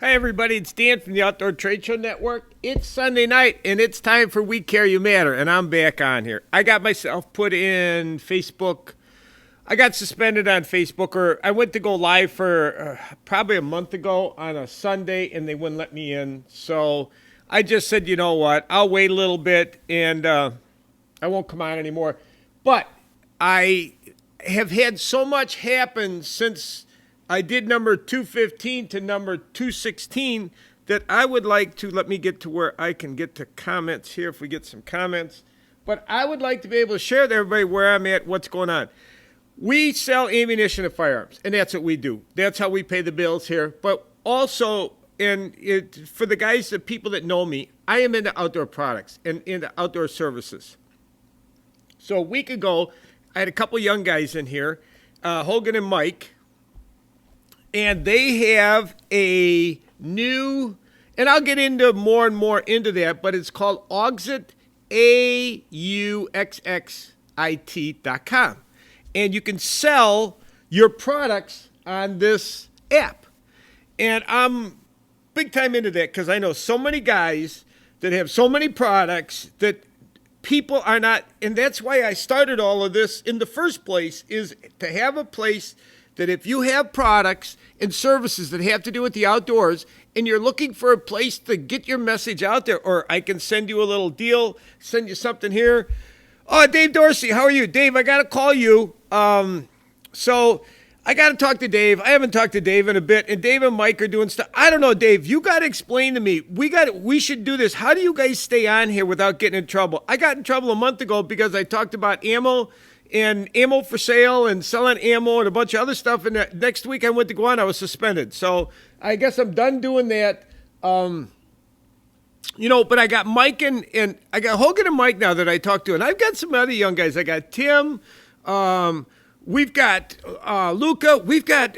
Hi, everybody. It's Dan from the Outdoor Trade Show Network. It's Sunday night, and it's time for We Care You Matter, and I'm back on here. I got myself put in Facebook. I got suspended on Facebook, or I went to go live for probably a month ago on a Sunday, and they wouldn't let me in. So I just said, you know what? I'll wait a little bit, and I won't come on anymore. But I have had so much happen since I did number 215 to number 216 that I would like to, let me get to where I can get to comments here if we get some comments. But I would like to be able to share with everybody where I'm at, what's going on. We sell ammunition and firearms, and that's what we do. That's how we pay the bills here. But also, for the guys, the people that know me, I am into outdoor products and into outdoor services. So a week ago, I had a couple young guys in here, Hogan and Mike, and they have a new, and I'll get into more and more into that, but it's called Auxxit, AUXXIT.com. And you can sell your products on this app. And I'm big time into that because I know so many guys that have so many products that people are not, and that's why I started all of this in the first place, is to have a place that if you have products and services that have to do with the outdoors and you're looking for a place to get your message out there, or I can send you a little deal, send you something here. Oh, Dave Dorsey, how are you? Dave, I got to call you. So I got to talk to Dave. I haven't talked to Dave in a bit, and Dave and Mike are doing stuff. I don't know, Dave, you got to explain to me. We should do this. How do you guys stay on here without getting in trouble? I got in trouble a month ago because I talked about ammo and ammo for sale and selling ammo and a bunch of other stuff. And next week I went to go on, I was suspended. So I guess I'm done doing that. But I got Mike and I got Hogan and Mike now that I talked to. And I've got some other young guys. I got Tim. We've got Luca.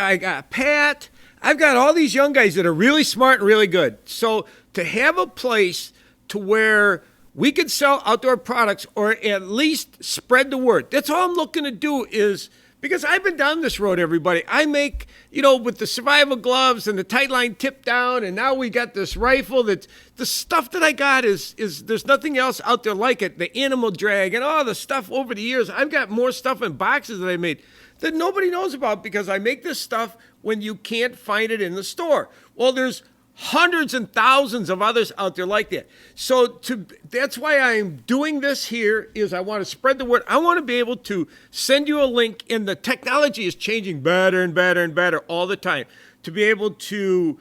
I got Pat. I've got all these young guys that are really smart and really good. So to have a place to where we could sell outdoor products or at least spread the word. That's all I'm looking to do, is because I've been down this road, everybody. I make, with the survival gloves and the tight line tip down, and now we got this rifle. That the stuff that I got is there's nothing else out there like it. The animal drag and all the stuff over the years. I've got more stuff in boxes that I made that nobody knows about because I make this stuff when you can't find it in the store. Well, there's hundreds and thousands of others out there like that. So that's why I'm doing this here, is I want to spread the word. I want to be able to send you a link, and the technology is changing better and better and better all the time, to be able to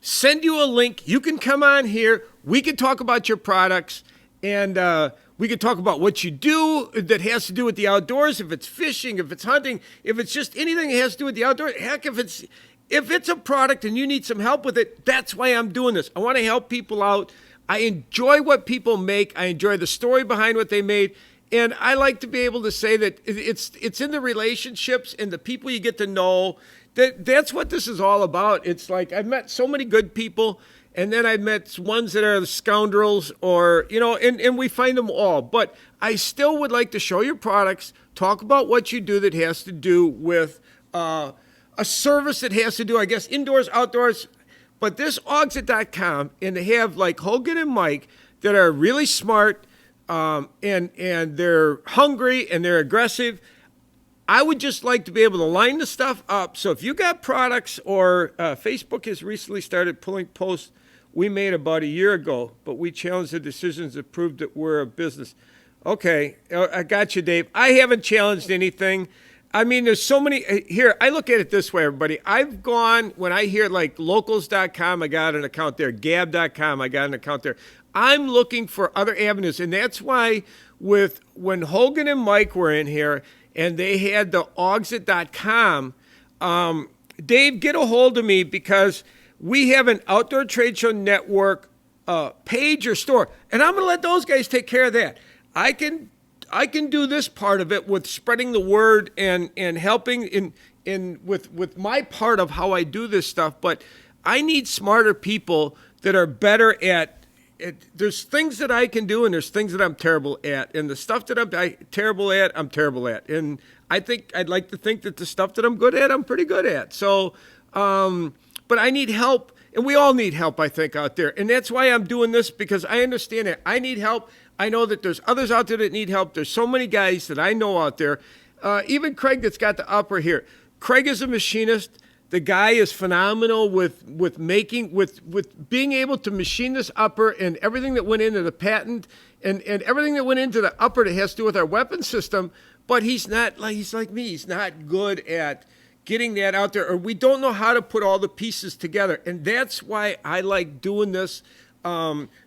send you a link. You can come on here. We can talk about your products, and we can talk about what you do that has to do with the outdoors, if it's fishing, if it's hunting, if it's just anything that has to do with the outdoors. Heck, if it's a product and you need some help with it, that's why I'm doing this. I want to help people out. I enjoy what people make. I enjoy the story behind what they made. And I like to be able to say that it's in the relationships and the people you get to know. That's what this is all about. It's like I've met so many good people, and then I've met ones that are scoundrels, or, and we find them all. But I still would like to show your products, talk about what you do that has to do with a service that has to do, I guess, indoors, outdoors. But this Auxxit.com, and they have like Hogan and Mike that are really smart, and they're hungry and they're aggressive. I would just like to be able to line the stuff up. So if you got products, or Facebook has recently started pulling posts we made about a year ago, but we challenged the decisions that proved that we're a business. Okay, I got you, Dave. I haven't challenged anything. I mean, there's so many here. I look at it this way, everybody. I've gone, when I hear like locals.com, I got an account there. Gab.com, I got an account there. I'm looking for other avenues. And that's why when Hogan and Mike were in here and they had the Auxxit.com, Dave, get a hold of me, because we have an Outdoor Trade Show Network page or store. And I'm going to let those guys take care of that. I can do this part of it with spreading the word and helping with my part of how I do this stuff. But I need smarter people that are better at there's things that I can do, and there's things that I'm terrible at. And the stuff that I'm terrible at, I'm terrible at. And I'd like to think that the stuff that I'm good at, I'm pretty good at. So but I need help, and we all need help, I think, out there. And that's why I'm doing this, because I understand that I need help. I know that there's others out there that need help. There's so many guys that I know out there. Even Craig that's got the upper here. Craig is a machinist. The guy is phenomenal with being able to machine this upper and everything that went into the patent and everything that went into the upper that has to do with our weapon system. But he's like me. He's not good at getting that out there, or we don't know how to put all the pieces together. And that's why I like doing this.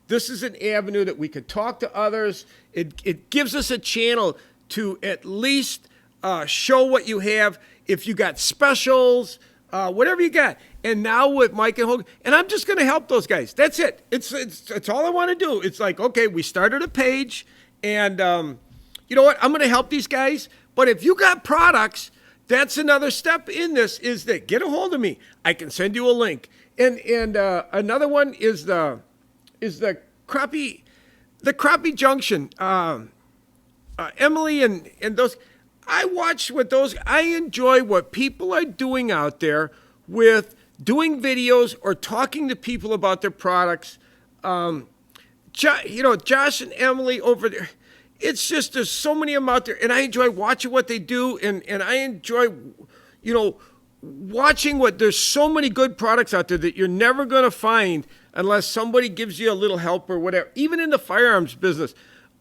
This is an avenue that we could talk to others. It gives us a channel to at least show what you have. If you got specials, whatever you got. And now with Mike and Hogan, and I'm just going to help those guys. That's it. It's all I want to do. It's like, okay, we started a page, and you know what? I'm going to help these guys. But if you got products, that's another step in this, is that get a hold of me. I can send you a link. And another one is the crappie junction. Emily and those, I watch what I enjoy what people are doing out there with doing videos or talking to people about their products. Josh and Emily over there. It's just, there's so many of them out there, and I enjoy watching what they do, and I enjoy, watching there's so many good products out there that you're never going to find unless somebody gives you a little help or whatever. Even in the firearms business,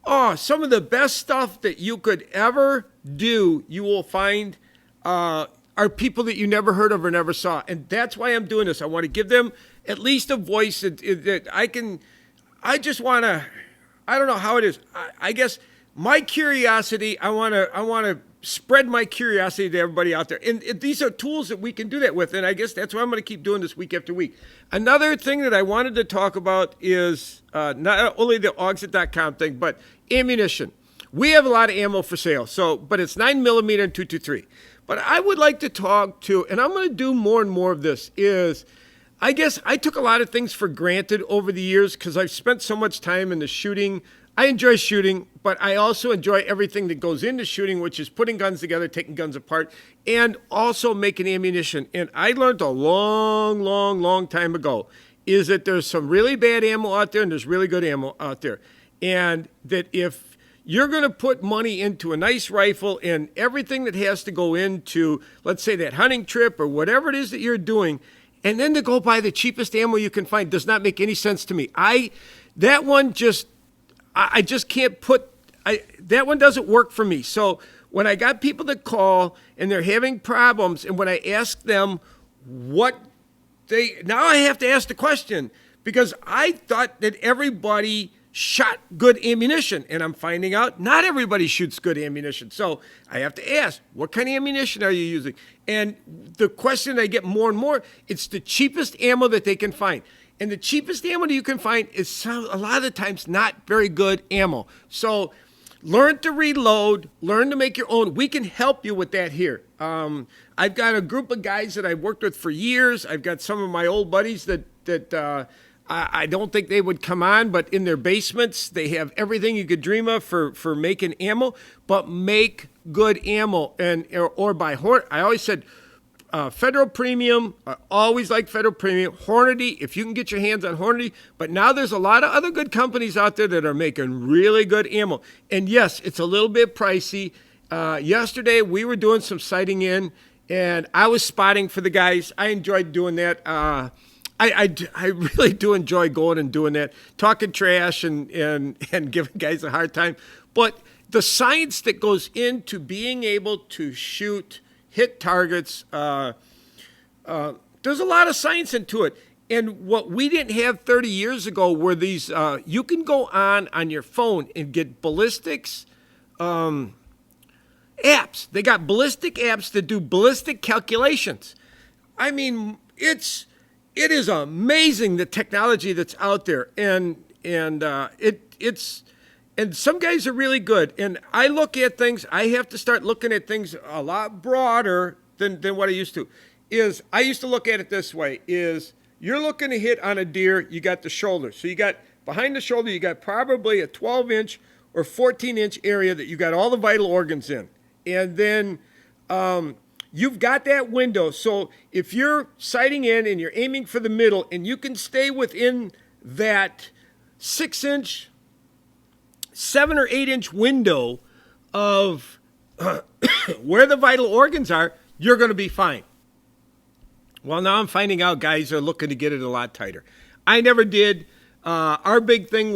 some of the best stuff that you could ever do, you will find are people that you never heard of or never saw. And that's why I'm doing this. I want to give them at least a voice that I just want to, I don't know how it is. I guess my curiosity, I want to spread my curiosity to everybody out there. And these are tools that we can do that with. And I guess that's why I'm going to keep doing this week after week. Another thing that I wanted to talk about is not only the Auxit.com thing, but ammunition. We have a lot of ammo for sale. But it's 9mm and .223. But I would like to talk to, and I'm going to do more and more of this, is I guess I took a lot of things for granted over the years because I've spent so much time in the shooting. I enjoy shooting, but I also enjoy everything that goes into shooting, which is putting guns together, taking guns apart, and also making ammunition. And I learned a long time ago is that there's some really bad ammo out there and there's really good ammo out there. And that if you're going to put money into a nice rifle and everything that has to go into, let's say, that hunting trip or whatever it is that you're doing, and then to go buy the cheapest ammo you can find does not make any sense to me. I just can't that one doesn't work for me. So when I got people that call and they're having problems, and when I ask them now I have to ask the question, because I thought that everybody shot good ammunition, and I'm finding out not everybody shoots good ammunition. So I have to ask, what kind of ammunition are you using? And the question I get more and more, it's the cheapest ammo that they can find. And the cheapest ammo that you can find is a lot of the times not very good ammo. So learn to reload, learn to make your own. We can help you with that here. I've got a group of guys that I've worked with for years. I've got some of my old buddies that I don't think they would come on, but in their basements, they have everything you could dream of for making ammo, but make good ammo. Or by Hornady. I always said Federal Premium. I always like Federal Premium. Hornady, if you can get your hands on Hornady. But now there's a lot of other good companies out there that are making really good ammo. And yes, it's a little bit pricey. Yesterday, we were doing some sighting in, and I was spotting for the guys. I enjoyed doing that. I really do enjoy going and doing that, talking trash and giving guys a hard time. But the science that goes into being able to hit targets, there's a lot of science into it. And what we didn't have 30 years ago were these, you can go on your phone and get ballistics apps. They got ballistic apps that do ballistic calculations. I mean, it is amazing the technology that's out there, and some guys are really good. And I look at things. I have to start looking at things a lot broader than what I used to. I used to look at it this way: you're looking to hit on a deer, you got the shoulder. So you got behind the shoulder, you got probably a 12-inch or 14-inch area that you got all the vital organs in, and then you've got that window. So if you're sighting in and you're aiming for the middle and you can stay within that 6-inch, 7 or 8-inch window of where the vital organs are, you're going to be fine. Well, now I'm finding out guys are looking to get it a lot tighter. I never did. Our big thing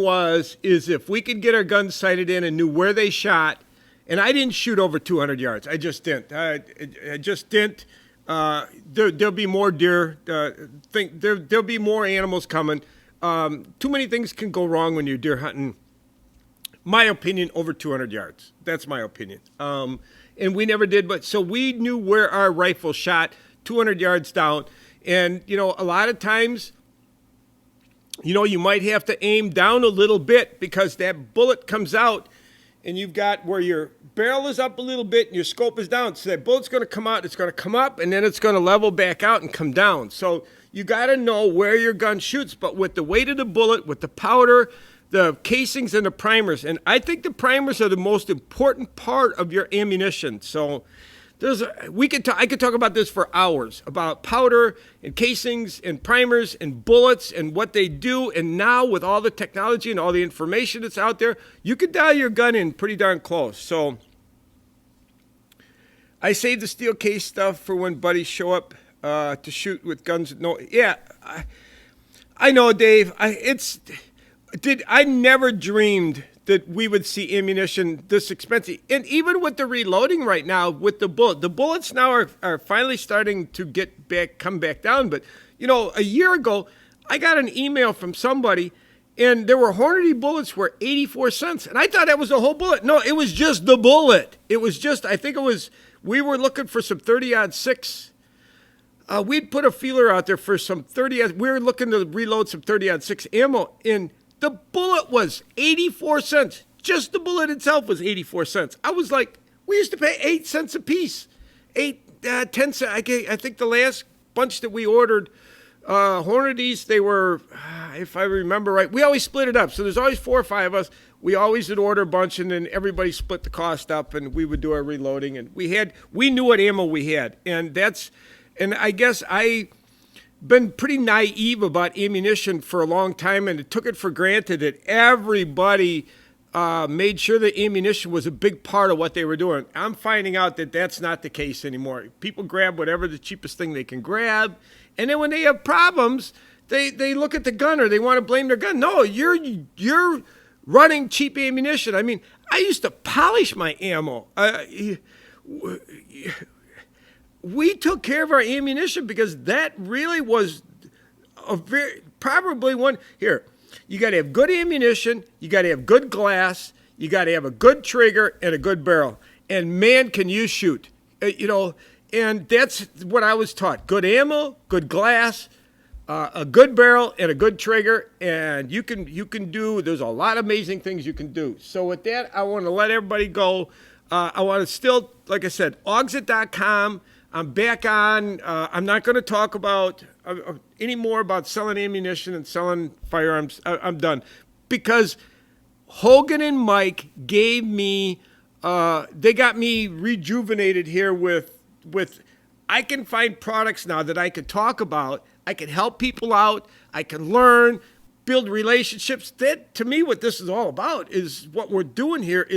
is if we could get our guns sighted in and knew where they shot, and I didn't shoot over 200 yards. I just didn't. I just didn't. There'll be more deer. There'll be more animals coming. Too many things can go wrong when you're deer hunting. My opinion, over 200 yards. That's my opinion. And we never did, but so we knew where our rifle shot 200 yards down. And, a lot of times, you might have to aim down a little bit because that bullet comes out and you've got where your barrel is up a little bit and your scope is down. So that bullet's going to come out, it's going to come up, and then it's going to level back out and come down. So you got to know where your gun shoots. But with the weight of the bullet, with the powder, the casings, and the primers, and I think the primers are the most important part of your ammunition. So I could talk about this for hours, about powder and casings and primers and bullets and what they do. And now with all the technology and all the information that's out there, you could dial your gun in pretty darn close. So I save the steel case stuff for when buddies show up to shoot with guns. No, yeah, I know, Dave. I never dreamed that we would see ammunition this expensive. And even with the reloading right now, with the bullets now are finally starting to come back down. But, a year ago, I got an email from somebody, and there were Hornady bullets were 84 cents. And I thought that was the whole bullet. No, it was just the bullet. It was just, we were looking for some 30-06. We'd put a feeler out there for some 30. We were looking to reload some 30-06 ammo, and the bullet was 84 cents. Just the bullet itself was 84 cents. I was like, we used to pay 8 cents a piece. 10 cents. I think the last bunch that we ordered, Hornadys, they were, if I remember right, we always split it up. So there's always 4 or 5 of us. We always would order a bunch, and then everybody split the cost up, and we would do our reloading. And we knew what ammo we had. And I guess been pretty naive about ammunition for a long time, and took it for granted that everybody made sure that ammunition was a big part of what they were doing. I'm finding out that that's not the case anymore. People grab whatever the cheapest thing they can grab, and then when they have problems, they look at the gun or they want to blame their gun. No, you're running cheap ammunition. I mean, I used to polish my ammo. We took care of our ammunition because that really was probably one. Here, you got to have good ammunition, you got to have good glass, you got to have a good trigger and a good barrel. And man, can you shoot. And that's what I was taught. Good ammo, good glass, a good barrel, and a good trigger. And you can do, there's a lot of amazing things you can do. So with that, I want to let everybody go. I want to still, like I said, OGSIT.com. I'm back on. I'm not going to talk about any more about selling ammunition and selling firearms. I'm done. Because Hogan and Mike gave me, they got me rejuvenated here with I can find products now that I could talk about. I can help people out. I can learn, build relationships. That, to me, what this is all about is what we're doing here.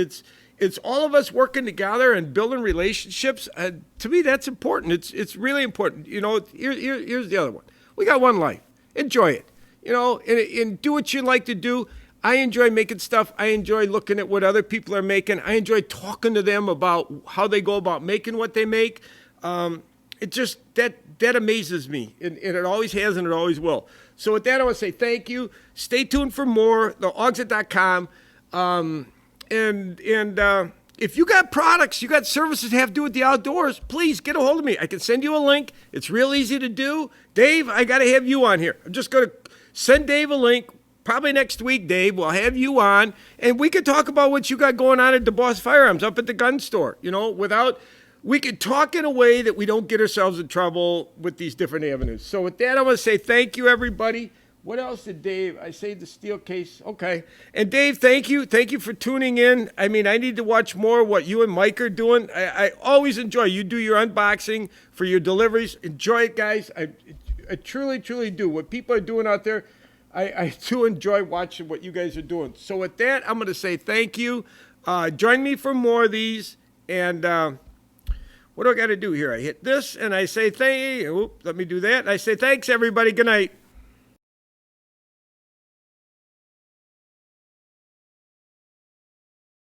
It's all of us working together and building relationships. To me, that's important. It's really important. Here's the other one. We got one life. Enjoy it. And do what you like to do. I enjoy making stuff. I enjoy looking at what other people are making. I enjoy talking to them about how they go about making what they make. It just, that amazes me. And it always has and it always will. So with that, I want to say thank you. Stay tuned for more. The OGSIT.com. And if you got products, you got services that have to do with the outdoors, please get a hold of me. I can send you a link. It's real easy to do. Dave, I got to have you on here. I'm just going to send Dave a link. Probably next week, Dave, we'll have you on, and we could talk about what you got going on at DeBoss Firearms up at the gun store. We could talk in a way that we don't get ourselves in trouble with these different avenues. So with that, I want to say thank you, everybody. What else did Dave? I saved the steel case. Okay. And Dave, thank you. Thank you for tuning in. I mean, I need to watch more what you and Mike are doing. I always enjoy. You do your unboxing for your deliveries. Enjoy it, guys. I truly, truly do. What people are doing out there, I do enjoy watching what you guys are doing. So with that, I'm going to say thank you. Join me for more of these. And what do I got to do here? I hit this and I say thank you. Let me do that. And I say thanks, everybody. Good night.